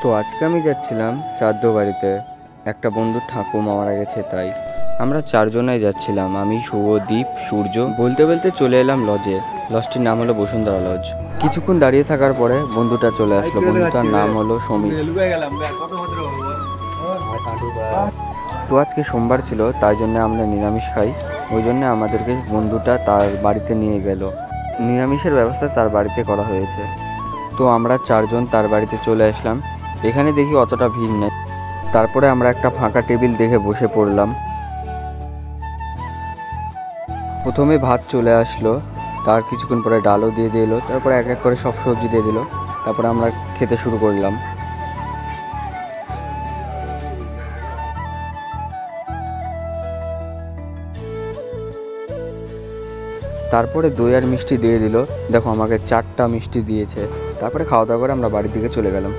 তো আজকে আমি যাচ্ছিলাম শ্রাদ্ধ বাড়িতে। একটা বন্ধুর ঠাকুমা মারা গেছে, তাই আমরা চারজনাই যাচ্ছিলাম, আমি, শুভদীপ, সূর্য। বলতে বলতে চলে এলাম লজে। লজটির নাম হলো বসুন্ধরা লজ। কিছুক্ষণ দাঁড়িয়ে থাকার পরে বন্ধুটা চলে আসলো। বন্ধুটার নাম হলো সমীর। তো আজকে সোমবার ছিল, তাই জন্য আমরা নিরামিষ খাই। ওই জন্য আমাদেরকে বন্ধুটা তার বাড়িতে নিয়ে গেল। নিরামিষের ব্যবস্থা তার বাড়িতে করা হয়েছে। তো আমরা চারজন তার বাড়িতে চলে আসলাম। এখানে দেখি অতটা ভিড় নেই। তারপরে আমরা একটা ফাঁকা টেবিল দেখে বসে পড়লাম। প্রথমে ভাত চলে আসলো, তার কিছুক্ষণ পরে ডালও দিয়ে দিল, তারপরে এক এক করে সব সবজি দিয়ে দিল। তারপরে আমরা খেতে শুরু করলাম। তারপরে দই আর মিষ্টি দিয়ে দিল। দেখো, আমাকে 4টা মিষ্টি দিয়েছে। তারপরে খাওয়া দাওয়া করে আমরা বাড়ির দিকে চলে গেলাম।